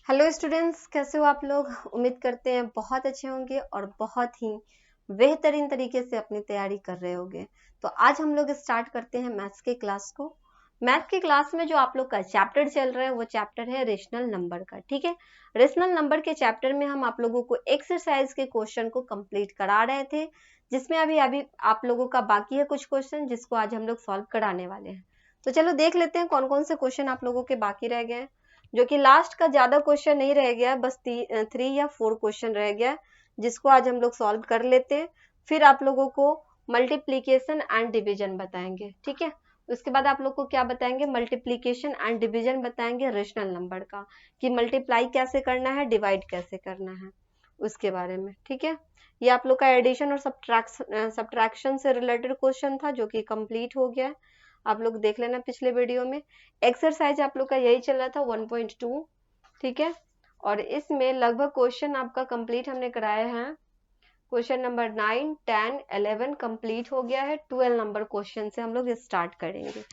Hello students, कैसे हो आप लोग। उम्मीद करते हैं बहुत अच्छे होंगे और बहुत ही बेहतरीन तरीके से अपनी तैयारी कर रहे होंगे। तो आज हम लोग स्टार्ट करते हैं मैथ्स के क्लास को। मैथ्स की क्लास में जो आप लोग का चैप्टर चल रहा है वो चैप्टर है रेशनल नंबर का। ठीक है, रेशनल नंबर के चैप्टर में हम आप लोगों को एक्सरसाइज के क्वेश्चन को कंप्लीट करा रहे थे, जिसमें अभी अभी आप लोगों का बाकी है कुछ क्वेश्चन जिसको आज हम लोग सॉल्व कराने वाले हैं। तो चलो देख लेते हैं कौन कौन से क्वेश्चन आप लोगों के बाकी रह गए हैं। जो कि लास्ट का ज्यादा क्वेश्चन नहीं रह गया, बस 3 या 4 क्वेश्चन रह गया, जिसको आज हम लोग सॉल्व कर लेते हैं। फिर आप लोगों को मल्टीप्लीकेशन एंड डिवीजन बताएंगे। ठीक है, उसके बाद आप लोग को क्या बताएंगे, मल्टीप्लीकेशन एंड डिवीजन बताएंगे रेशनल नंबर का, कि मल्टीप्लाई कैसे करना है, डिवाइड कैसे करना है, उसके बारे में। ठीक है, ये आप लोग का एडिशन और सब्ट्रैक्शन से रिलेटेड क्वेश्चन था जो कि कंप्लीट हो गया है। आप लोग देख लेना पिछले वीडियो में। एक्सरसाइज आप लोग का यही चल रहा था 1.2। ठीक है, और इसमें लगभग क्वेश्चन आपका कंप्लीट हमने कराया है। क्वेश्चन नंबर 9, 10, 11 कंप्लीट हो गया है। 12 नंबर क्वेश्चन से हम लोग स्टार्ट करेंगे।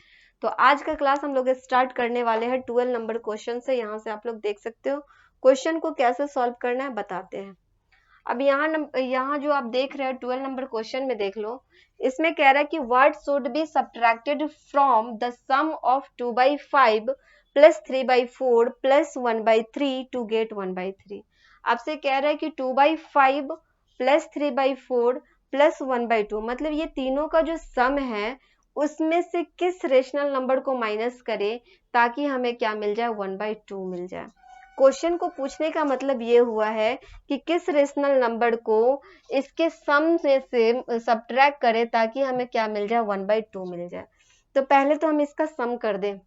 तो आज का क्लास हम लोग स्टार्ट करने वाले हैं 12 नंबर क्वेश्चन से। यहाँ से आप लोग देख सकते हो क्वेश्चन को कैसे सॉल्व करना है, बताते हैं। अब यहाँ जो आप देख रहे हैं 12 नंबर क्वेश्चन में देख लो। इसमें कह रहा है कि what should be subtracted from the sum of 2/5 plus 3/4 plus 1/3 to get 1/3। आपसे कह रहा है कि 2/5 प्लस 3/4 प्लस 1/2, मतलब ये तीनों का जो सम है उसमें से किस रेशनल नंबर को माइनस करे ताकि हमें क्या मिल जाए, 1/2 मिल जाए। क्वेश्चन को पूछने का मतलब ये हुआ है कि किस रेशनल नंबर को इसके सम में से सब्ट्रैक्ट करें ताकि हमें क्या मिल जाए, 1/2 मिल जाए। तो पहले तो हम इसका सम कर दें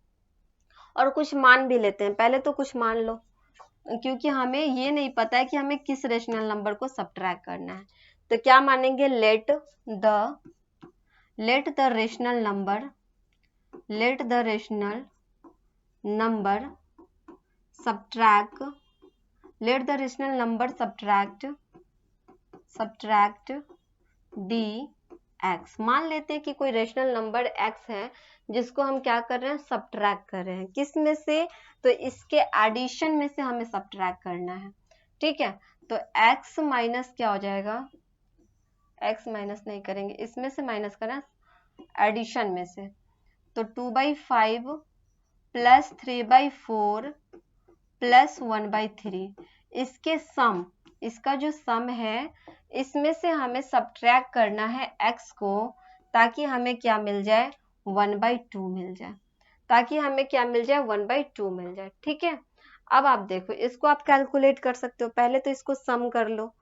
और कुछ मान भी लेते हैं। पहले तो कुछ मान लो, क्योंकि हमें ये नहीं पता है कि हमें किस रेशनल नंबर को सब्ट्रैक्ट करना है। तो क्या मानेंगे, let the rational number subtract dx। मान लेते हैं कि कोई रेशनल नंबर x है जिसको हम क्या कर रहे हैं, सब्ट्रैक्ट कर रहे हैं। किस में से, तो इसके एडिशन में से हमें सब्ट्रैक्ट करना है। ठीक है, तो x माइनस क्या हो जाएगा, x माइनस नहीं करेंगे, इसमें से माइनस करना एडिशन में से। तो 2/5 प्लस 3/4 प्लस 1/3, इसके सम, इसका जो सम है इसमें से हमें सब्ट्रैक्ट करना है x को, ताकि हमें क्या मिल जाए, 1/2 मिल जाए। ताकि हमें क्या मिल जाए, 1/2 मिल जाए। ठीक है, अब आप देखो इसको आप कैलकुलेट कर सकते हो। पहले तो इसको सम कर लो।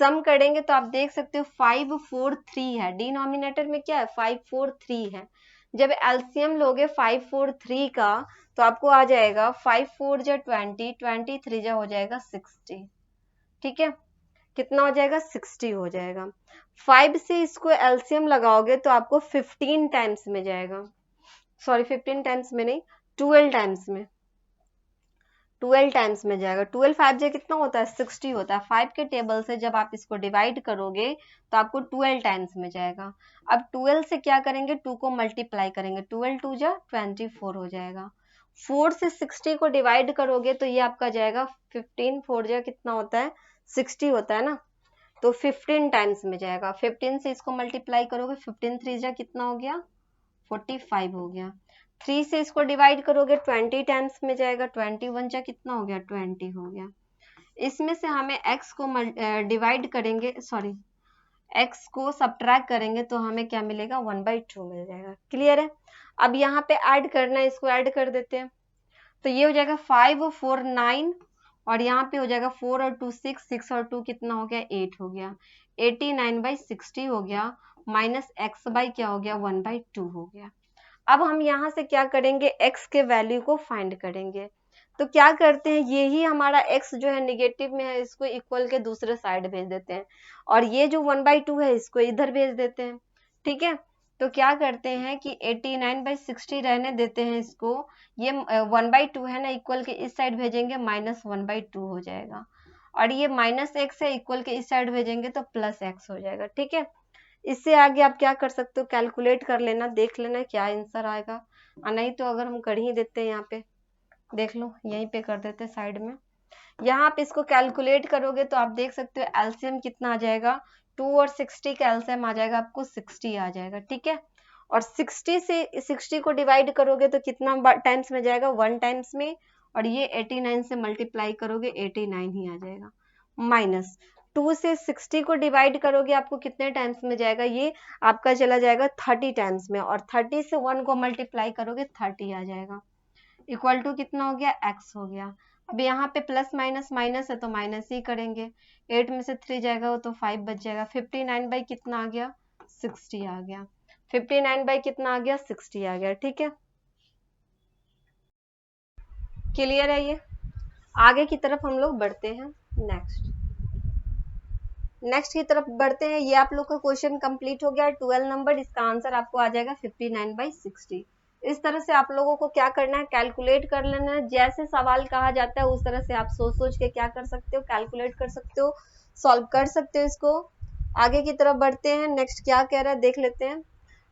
सम करेंगे तो आप देख सकते हो 5 4 3 है, डिनोमिनेटर में क्या है, 5 4 3 है। जब एलसीएम लोगे 5 4 3 का तो आपको आ जाएगा 5 4 जा 20, 20 3 जा हो जाएगा 60। ठीक है, कितना हो जाएगा, 60 हो जाएगा। 5 से इसको एलसीएम लगाओगे तो आपको 15 टाइम्स में जाएगा, सॉरी 15 टाइम्स में नहीं, 12 टाइम्स में, 12 टाइम्स में जाएगा। 12 5 जा कितना होता है, 60 होता है। 5 के टेबल से जब आप इसको डिवाइड करोगे तो आपको 12 टाइम्स में जाएगा। अब 12 से क्या करेंगे, 2 को मल्टीप्लाई करेंगे, 12 2 जा 24 हो जाएगा। 4 से 60 को डिवाइड करोगे तो ये आपका जाएगा 15, 4 जा कितना होता है, 60 होता है ना, तो 15 टाइम्स में जाएगा। 15 से इसको मल्टीप्लाई करोगे, 15 3 जा कितना हो गया, 45 हो गया। 3 से इसको डिवाइड करोगे 20 टाइम्स में जाएगा, 21 जा कितना हो गया, 20 हो गया। इसमें से हमें x को डिवाइड करेंगे, सॉरी x को सब्ट्रैक्ट करेंगे तो हमें क्या मिलेगा, 1/2 मिल जाएगा। क्लियर है। अब यहाँ पे ऐड करना है, इसको ऐड कर देते हैं। तो ये हो जाएगा 5 और 4 9, और यहाँ पे हो जाएगा 4 और 2 6, 6 और 2 कितना हो गया, 8 हो गया। 89/60 हो गया, माइनस x बाई क्या हो गया, 1/2 हो गया। अब हम यहाँ से क्या करेंगे, x के वैल्यू को फाइंड करेंगे। तो क्या करते हैं, ये ही हमारा x जो है निगेटिव में है, इसको इक्वल के दूसरे साइड भेज देते हैं, और ये जो 1/2 है इसको इधर भेज देते हैं। ठीक है, तो क्या करते हैं कि 89/60 रहने देते हैं इसको, ये 1/2 है ना, इक्वल के इस साइड भेजेंगे माइनस 1/2 हो जाएगा, और ये माइनस एक्स है, इक्वल के इस साइड भेजेंगे तो प्लस एक्स हो जाएगा। ठीक है, इससे आगे आप क्या कर सकते हो, कैलकुलेट कर लेना, देख लेना क्या आंसर आएगा। और नहीं तो अगर हम कर ही देते हैं, यहाँ पे देख लो, यहीं पे कर देते साइड में। यहाँ आप इसको कैलकुलेट करोगे तो आप देख सकते हो एलसीएम कितना आ जाएगा, 2 और 60 का एलसीएम आ जाएगा आपको 60 आ जाएगा, ठीक है। और 60 से 60 को डिवाइड करोगे तो कितना टाइम्स में जाएगा, 1 टाइम्स में, और ये 89 से मल्टीप्लाई करोगे 89 ही आ जाएगा। माइनस 2 से 60 को डिवाइड करोगे आपको कितने टाइम्स में जाएगा, ये आपका चला जाएगा 30 टाइम्स में, और 30 से 1 को मल्टीप्लाई करोगे 30 आ जाएगा। इक्वल टू कितना हो गया, x हो गया। अब यहाँ पे प्लस माइनस माइनस है तो माइनस ही करेंगे, 8 में से 3 जाएगा वो तो 5 बच जाएगा। 59 बाई कितना आ गया, 60 आ गया। 59 बाई कितना आ गया, 60 आ गया, ठीक है। क्लियर है ये। आगे की तरफ हम लोग बढ़ते हैं। नेक्स्ट की तरफ बढ़ते हैं। ये आप लोग का क्वेश्चन कंप्लीट हो गया 12 नंबर। इसका आंसर आपको आ जाएगा 59 बाई 60। इस तरह से आप लोगों को क्या करना है, कैलकुलेट कर लेना है। जैसे सवाल कहा जाता है उस तरह से आप सोच सोच के क्या कर सकते हो, कैलकुलेट कर सकते हो, सॉल्व कर सकते हो इसको। आगे की तरफ बढ़ते हैं। नेक्स्ट क्या कह रहा है देख लेते हैं।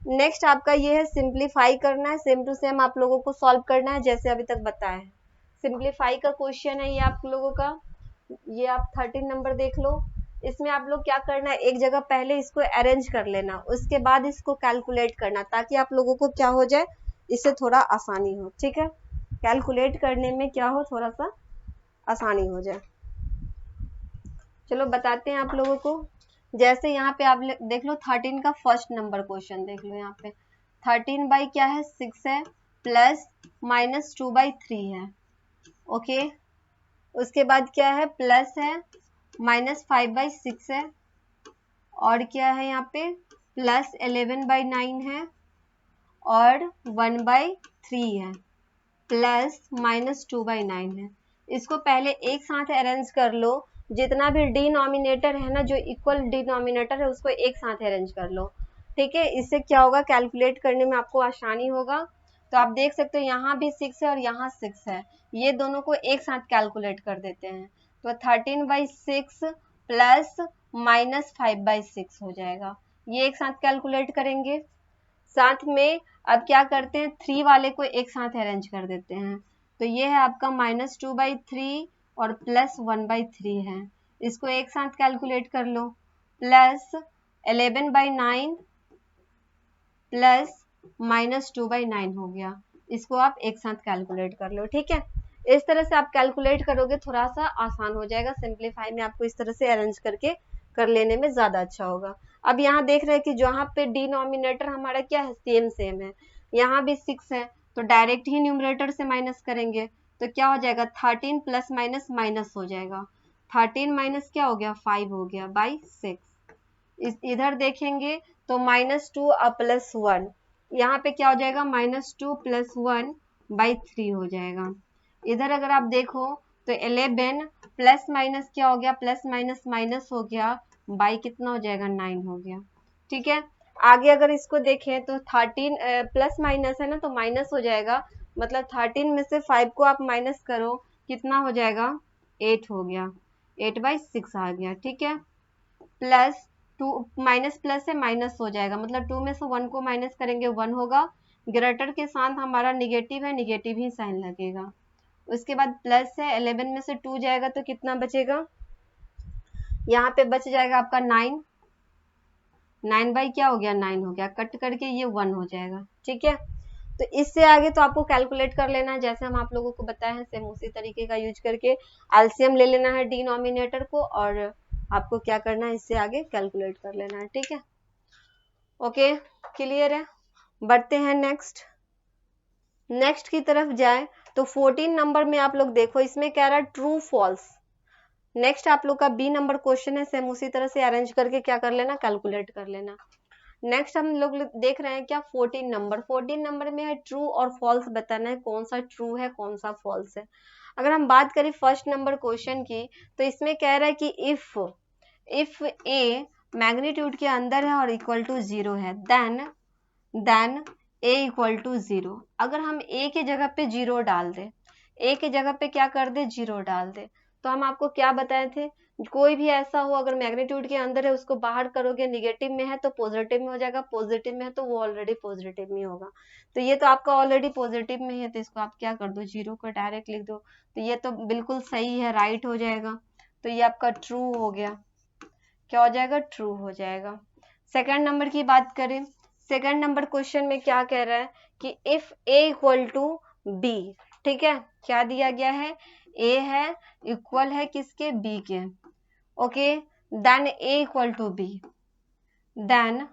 नेक्स्ट आपका ये है सिंप्लीफाई करना है, सेम टू सेम आप लोगों को सॉल्व करना है जैसे अभी तक बताया है। सिंप्लीफाई का क्वेश्चन है ये आप लोगों का। ये आप 13 नंबर देख लो। इसमें आप लोग क्या करना है, एक जगह पहले इसको अरेंज कर लेना, उसके बाद इसको कैलकुलेट करना, ताकि आप लोगों को क्या हो जाए, इससे थोड़ा आसानी हो, ठीक है। कैलकुलेट करने में क्या हो, थोड़ा सा आसानी हो जाए। चलो बताते हैं आप लोगों को। जैसे यहाँ पे आप देख लो 13 का फर्स्ट नंबर क्वेश्चन देख लो। यहाँ पे 13 बाई क्या है, 6 है, प्लस माइनस 2 बाई 3 है, ओके। उसके बाद क्या है, प्लस है, माइनस 5 बाई 6 है, और क्या है यहाँ पे, प्लस 11 बाई 9 है, और 1 बाई 3 है, प्लस माइनस 2 बाई 9 है। इसको पहले एक साथ अरेंज कर लो। जितना भी डिनोमिनेटर है ना, जो इक्वल डिनोमिनेटर है उसको एक साथ अरेंज कर लो, ठीक है। इससे क्या होगा, कैलकुलेट करने में आपको आसानी होगा। तो आप देख सकते हो यहाँ भी 6 है और यहाँ 6 है, ये दोनों को एक साथ कैलकुलेट कर देते हैं। तो 13 बाई 6 प्लस माइनस 5 बाई 6 हो जाएगा, ये एक साथ कैलकुलेट करेंगे। साथ में अब क्या करते हैं, 3 वाले को एक साथ अरेंज कर देते हैं। तो ये है आपका माइनस 2 बाई 3 और प्लस 1 बाई 3 है, इसको एक साथ कैलकुलेट कर लो। Plus 11 by 9 plus minus 2 by 9 हो गया, इसको आप एक साथ कैलकुलेट कर लो, ठीक है। इस तरह से आप कैलकुलेट करोगे थोड़ा सा आसान हो जाएगा। सिंप्लीफाई में आपको इस तरह से अरेंज करके कर लेने में ज्यादा अच्छा होगा। अब यहाँ देख रहे हैं कि जहाँ पे डिनोमिनेटर हमारा क्या है, सेम है, यहाँ भी 6 है, तो डायरेक्ट ही न्यूमरेटर से माइनस करेंगे तो क्या हो जाएगा, 13 प्लस माइनस माइनस हो जाएगा। 13 माइनस क्या हो गया, 5 हो गया बाई 6। इधर देखेंगे तो माइनस 2 और प्लस 1, यहाँ पे क्या हो जाएगा, माइनस 2 प्लस 1 बाई 3 हो जाएगा। इधर अगर आप देखो तो 11 प्लस माइनस क्या हो गया, प्लस माइनस माइनस हो गया, बाई कितना हो जाएगा, 9 हो गया, ठीक है। आगे अगर इसको देखें तो 13 प्लस माइनस है ना, तो माइनस हो जाएगा, मतलब 13 में से 5 को आप माइनस करो, कितना हो जाएगा, 8 हो गया, 8 बाई 6 आ गया, ठीक है। प्लस 2 माइनस प्लस है, माइनस हो जाएगा, मतलब 2 में से 1 को माइनस करेंगे 1 होगा, ग्रेटर के साथ हमारा निगेटिव है, निगेटिव ही साइन लगेगा। उसके बाद प्लस है, 11 में से 2 जाएगा तो कितना बचेगा, यहाँ पे बच जाएगा आपका 9, 9 बाई क्या हो गया, 9 हो गया, कट करके ये 1 हो जाएगा, ठीक है। तो इससे आगे तो आपको कैलकुलेट कर लेना है, जैसे हम आप लोगों को बताए हैं सेम उसी तरीके का यूज करके एलसीएम ले लेना है डिनोमिनेटर को, और आपको क्या करना है, इससे आगे कैलकुलेट कर लेना है, ठीक है। ओके, क्लियर है। बढ़ते हैं नेक्स्ट की तरफ जाए तो 14 नंबर में आप लोग देखो, इसमें कह रहा है ट्रू फॉल्स। नेक्स्ट आप लोग का बी नंबर क्वेश्चन है, सेम उसी तरह से अरेंज करके क्या कर लेना, कैलकुलेट कर लेना। नेक्स्ट हम लोग देख रहे हैं क्या, 14 नंबर में है ट्रू और फॉल्स बताना है, कौन सा ट्रू है कौन सा फॉल्स है। अगर हम बात करें फर्स्ट नंबर क्वेश्चन की, तो इसमें कह रहा है कि इफ ए मैग्नीट्यूड के अंदर है और इक्वल टू 0 है, देन ए इक्वल टू 0। अगर हम ए के जगह पे 0 डाल दे, ए के जगह पे क्या कर दे, 0 डाल दे, तो हम आपको क्या बताए थे, कोई भी ऐसा हो अगर मैग्नीट्यूड के अंदर है उसको बाहर करोगे, निगेटिव में है तो पॉजिटिव में हो जाएगा, पॉजिटिव में है तो वो ऑलरेडी पॉजिटिव में होगा। तो ये तो आपका ऑलरेडी पॉजिटिव में है, तो इसको आप क्या कर दो, 0 को डायरेक्ट लिख दो। तो ये तो बिल्कुल सही है, राइट हो जाएगा। तो ये आपका ट्रू हो गया। क्या हो जाएगा, ट्रू हो जाएगा। सेकंड नंबर की बात करें, सेकंड नंबर क्वेश्चन में क्या कह रहा है कि if A equal to B, ठीक है, क्या दिया गया है, ए है इक्वल है किसके, बी के, okay, then A equal to B, then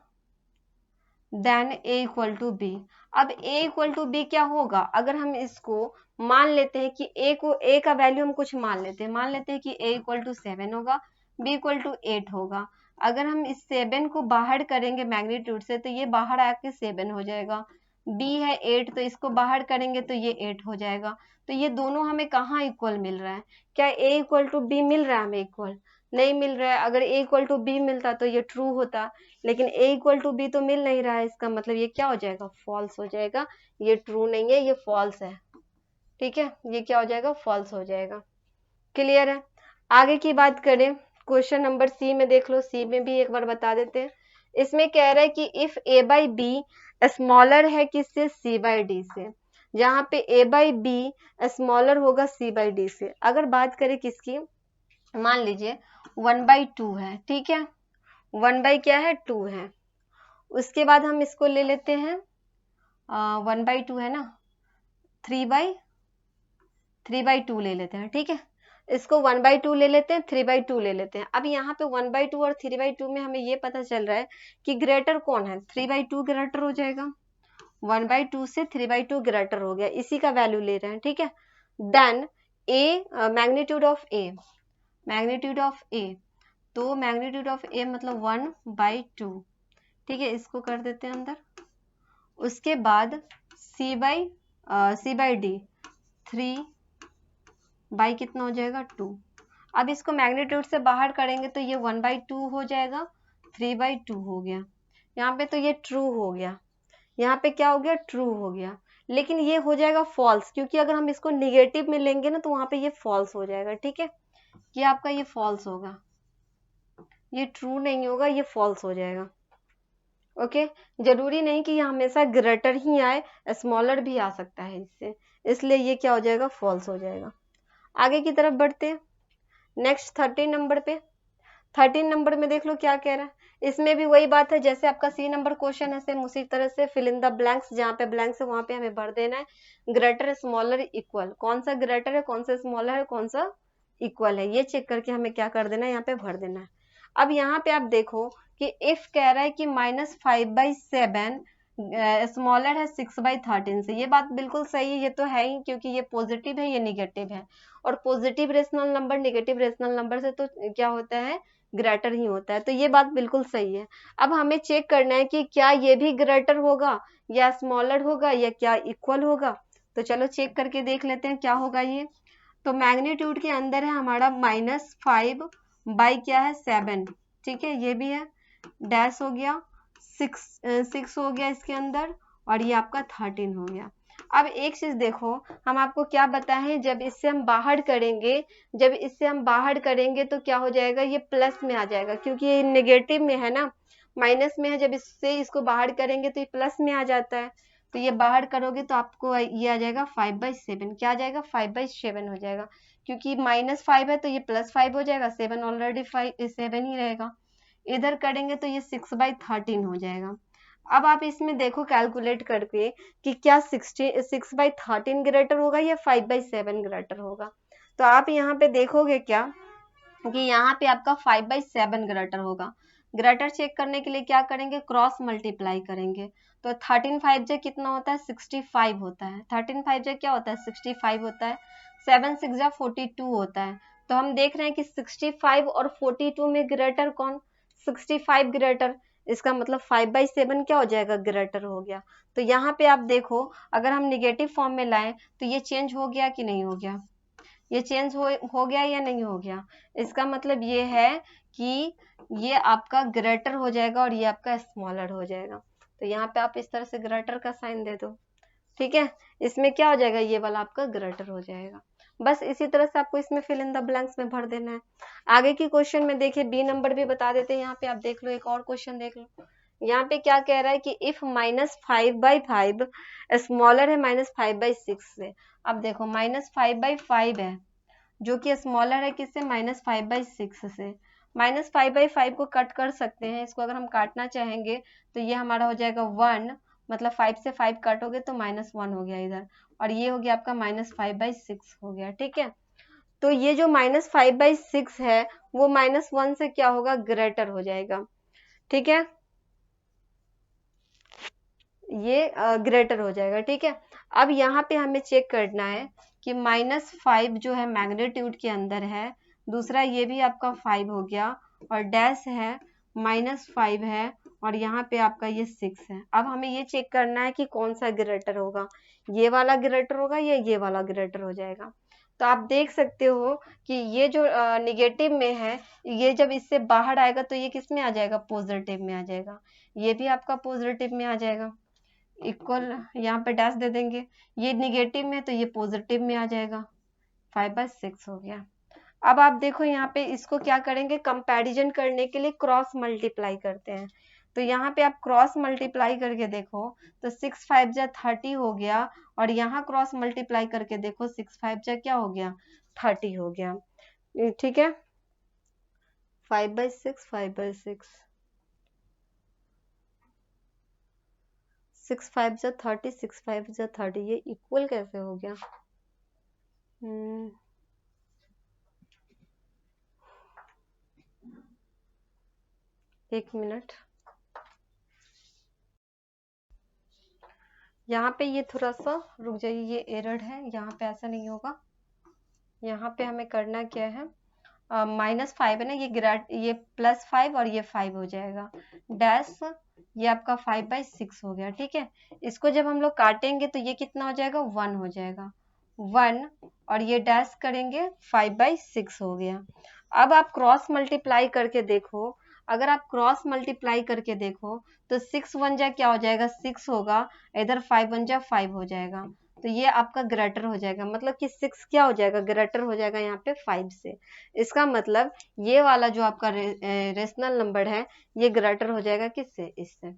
A equal to B. अब ए इक्वल टू बी क्या होगा, अगर हम इसको मान लेते हैं कि ए का वैल्यू हम कुछ मान लेते हैं, कि ए इक्वल टू 7 होगा, बी इक्वल टू 8 होगा। अगर हम इस 7 को बाहर करेंगे मैग्नीट्यूड से तो ये बाहर आके 7 हो जाएगा, बी है 8 तो इसको बाहर करेंगे तो ये 8 हो जाएगा। तो ये दोनों हमें कहाँ इक्वल मिल रहा है, क्या ए इक्वल टू बी मिल रहा है हमें इक्वल, नहीं मिल रहा है। अगर ए इक्वल टू बी मिलता तो ये ट्रू होता, लेकिन ए इक्वल टू बी तो मिल नहीं रहा है, इसका मतलब ये क्या हो जाएगा, फॉल्स हो जाएगा। ये ट्रू नहीं है, ये फॉल्स है, ठीक है, ये क्या हो जाएगा, फॉल्स हो जाएगा। क्लियर है। आगे की बात करें, क्वेश्चन नंबर सी में देख लो, सी में भी एक बार बता देते हैं। इसमें कह रहा है कि if A by B smaller है किससे, सी बाई डी से, जहां पे ए बाई बी स्मॉलर होगा सी बाई डी से। अगर बात करें किसकी, मान लीजिए 1/2 है, ठीक है, 1/क्या है, 2 है। उसके बाद हम इसको ले लेते हैं 1/2 है ना, 3/2 ले लेते हैं, ठीक है, इसको 1/2 ले लेते हैं, 3/2 ले लेते हैं। अब यहाँ पे 1/2 और 3/2 में हमें ये पता चल रहा है कि ग्रेटर कौन है, 3/2 ग्रेटर हो जाएगा, 1/2 से 3/2 ग्रेटर हो गया, इसी का वैल्यू ले रहे हैं, ठीक है। Then a magnitude of a, magnitude of a, तो मैग्नीट्यूड ऑफ ए मतलब 1/2, ठीक है, इसको कर देते हैं अंदर। उसके बाद सी बाई डी 3 कितना हो जाएगा, 2। अब इसको मैग्नीट्यूड से बाहर करेंगे तो ये 1/2 हो जाएगा, 3/2 हो गया। यहाँ पे तो ये ट्रू हो गया, यहाँ पे क्या हो गया, ट्रू हो गया। लेकिन ये हो जाएगा फॉल्स, क्योंकि अगर हम इसको निगेटिव में लेंगे ना तो वहां पे ये फॉल्स हो जाएगा, ठीक है, ये आपका ये फॉल्स होगा, ये ट्रू नहीं होगा, ये फॉल्स हो जाएगा। ओके, जरूरी नहीं कि ये हमेशा ग्रेटर ही आए, स्मॉलर भी आ सकता है इससे, इसलिए ये क्या हो जाएगा, फॉल्स हो जाएगा। आगे की तरफ बढ़ते हैं, नेक्स्ट 13 नंबर पे। 13 नंबर में देख लो क्या कह रहा है। इसमें भी वही बात है जैसे आपका सी नंबर क्वेश्चन है, सेम उसी तरह से फिल इन द ब्लैंक्स, जहाँ पे ब्लैंक्स है वहां पे हमें भर देना है। ग्रेटर स्मॉलर इक्वल, कौन सा ग्रेटर है, कौन सा स्मॉलर है, कौन सा इक्वल है, ये चेक करके हमें क्या कर देना है, यहाँ पे भर देना है। अब यहाँ पे आप देखो कि इफ कह रहा है कि -5/7 स्मॉलर है 6/13 से, ये बात बिल्कुल सही है, ये तो है ही, क्योंकि ये पॉजिटिव है, ये निगेटिव है, और positive rational number negative rational number से तो क्या होता है, ग्रेटर ही होता है, तो ये बात बिल्कुल सही है। अब हमें चेक करना है कि क्या ये भी ग्रेटर होगा या स्मॉलर होगा या क्या इक्वल होगा। तो चलो चेक करके देख लेते हैं क्या होगा ये। तो मैग्नीट्यूड के अंदर है हमारा -5 क्या है, 7, ठीक है, ये भी है, डैश हो गया, 6 हो गया इसके अंदर, और ये आपका 13 हो गया। अब एक चीज देखो, हम आपको क्या बताएं, जब इससे हम बाहर करेंगे तो क्या हो जाएगा, ये प्लस में आ जाएगा, क्योंकि ये नेगेटिव में है ना, माइनस में है, जब इससे इसको बाहर करेंगे तो ये प्लस में आ जाता है। तो ये बाहर करोगे तो आपको ये आ जाएगा 5/7, क्या आ जाएगा, 5/7 हो जाएगा, क्योंकि -5 है तो ये +5 हो जाएगा, 7 ऑलरेडी 7 ही रहेगा। इधर करेंगे तो ये 6/13 हो जाएगा। अब आप इसमें देखो कैलकुलेट करके कि क्या 6/13 ग्रेटर होगा या 5/7 ग्रेटर होगा। तो आप यहाँ पे देखोगे क्या कि यहाँ पे आपका 5/7 ग्रेटर होगा। ग्रेटर चेक करने के लिए क्या करेंगे, क्रॉस मल्टीप्लाई करेंगे। तो 13 5 जा कितना होता है, 65 होता है, 13 5 जा क्या होता है, 65 होता है, 7 6 जा 42 होता है। तो हम देख रहे हैं कि 65 और 42 में ग्रेटर कौन, 65 ग्रेटर, इसका मतलब 5/7 क्या हो जाएगा, ग्रेटर हो गया। तो यहाँ पे आप देखो, अगर हम निगेटिव फॉर्म में लाएं तो ये चेंज हो गया कि नहीं हो गया, ये चेंज हो गया या नहीं हो गया। इसका मतलब ये है कि ये आपका ग्रेटर हो जाएगा और ये आपका स्मॉलर हो जाएगा। तो यहाँ पे आप इस तरह से ग्रेटर का साइन दे दो, ठीक है, इसमें क्या हो जाएगा, ये वाला आपका ग्रेटर हो जाएगा। बस इसी तरह से आपको इसमें फिल इन द ब्लैंक्स में भर देना है। आगे की क्वेश्चन में देखिए बी नंबर भी बता देते हैं, यहाँ पे आप देख लो, एक और क्वेश्चन देख लो। यहाँ पे क्या कह रहा है कि इफ -5/5 स्मॉलर है -5/6 से। अब देखो -5/5 है जो कि स्मॉलर है किससे, -5/6 से। -5/5 को कट कर सकते हैं, इसको अगर हम काटना चाहेंगे तो ये हमारा हो जाएगा 1, मतलब 5 से 5 काटोगे तो -1 हो गया इधर, और ये हो गया आपका -5/6 हो गया। ठीक है, तो ये जो -5/6 है वो -1 से क्या होगा, ग्रेटर हो जाएगा। ठीक है, ये ग्रेटर हो जाएगा। ठीक है, अब यहाँ पे हमें चेक करना है कि -5 जो है मैग्नीट्यूड के अंदर है, दूसरा ये भी आपका 5 हो गया, और डैश है -5 है, और यहाँ पे आपका ये 6 है। अब हमें ये चेक करना है कि कौन सा ग्रेटर होगा, ये वाला ग्रेटर होगा या ये वाला ग्रेटर हो जाएगा। तो आप देख सकते हो कि ये जो निगेटिव में है, ये जब इससे बाहर आएगा तो ये किस में आ जाएगा, पॉजिटिव में आ जाएगा, ये भी आपका पॉजिटिव में आ जाएगा। इक्वल यहाँ पे डैश दे देंगे, ये निगेटिव में तो ये पॉजिटिव में आ जाएगा, 5/6 हो गया। अब आप देखो यहाँ पे इसको क्या करेंगे, कंपैरिजन करने के लिए क्रॉस मल्टीप्लाई करते हैं। तो यहाँ पे आप क्रॉस मल्टीप्लाई करके देखो तो 6 5 जा 30 हो गया, और यहाँ क्रॉस मल्टीप्लाई करके देखो 6 5 जा क्या हो गया, 30 हो गया। ठीक है, 5/6 5/6, 6 5 जा 30, 6 5 जा 30, ये इक्वल कैसे हो गया। एक मिनट, यहाँ पे ये थोड़ा सा रुक जाइए, ये एरर है, यहाँ पे ऐसा नहीं होगा। यहाँ पे हमें करना क्या है, -5 है ना, ये +5 और ये 5 हो जाएगा, डैश ये आपका 5/6 हो गया। ठीक है, इसको जब हम लोग काटेंगे तो ये कितना हो जाएगा, 1 हो जाएगा, 1, और ये डैश करेंगे 5/6 हो गया। अब आप क्रॉस मल्टीप्लाई करके देखो, अगर आप क्रॉस मल्टीप्लाई करके देखो तो 6 1 जा क्या हो जाएगा, 6 होगा, इधर 5 1 जा 5 हो जाएगा, तो ये आपका ग्रेटर हो जाएगा, मतलब कि 6 क्या हो जाएगा, ग्रेटर हो जाएगा यहाँ पे 5 से। इसका मतलब ये वाला जो आपका रेशनल नंबर है ये ग्रेटर हो जाएगा किससे, इससे।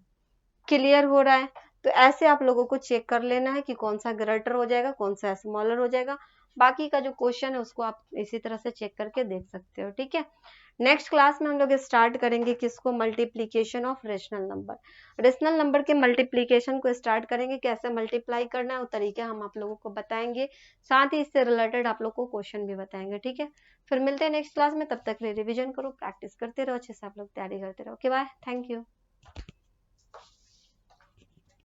क्लियर हो रहा है, तो ऐसे आप लोगों को चेक कर लेना है कि कौन सा ग्रेटर हो जाएगा, कौन सा स्मॉलर हो जाएगा। बाकी का जो क्वेश्चन है उसको आप इसी तरह से चेक करके देख सकते हो। ठीक है, नेक्स्ट क्लास में हम लोग स्टार्ट करेंगे किसको, multiplication of rational number. Rational number के मल्टीप्लीकेशन को स्टार्ट करेंगे, कैसे मल्टीप्लाई करना है वो तरीके हम आप लोगों को बताएंगे, साथ ही इससे रिलेटेड आप लोग को क्वेश्चन भी बताएंगे। ठीक है, फिर मिलते हैं नेक्स्ट क्लास में, तब तक रिविजन करो, प्रैक्टिस करते रहो अच्छे से, आप लोग तैयारी करते रहो। Okay bye, thank you.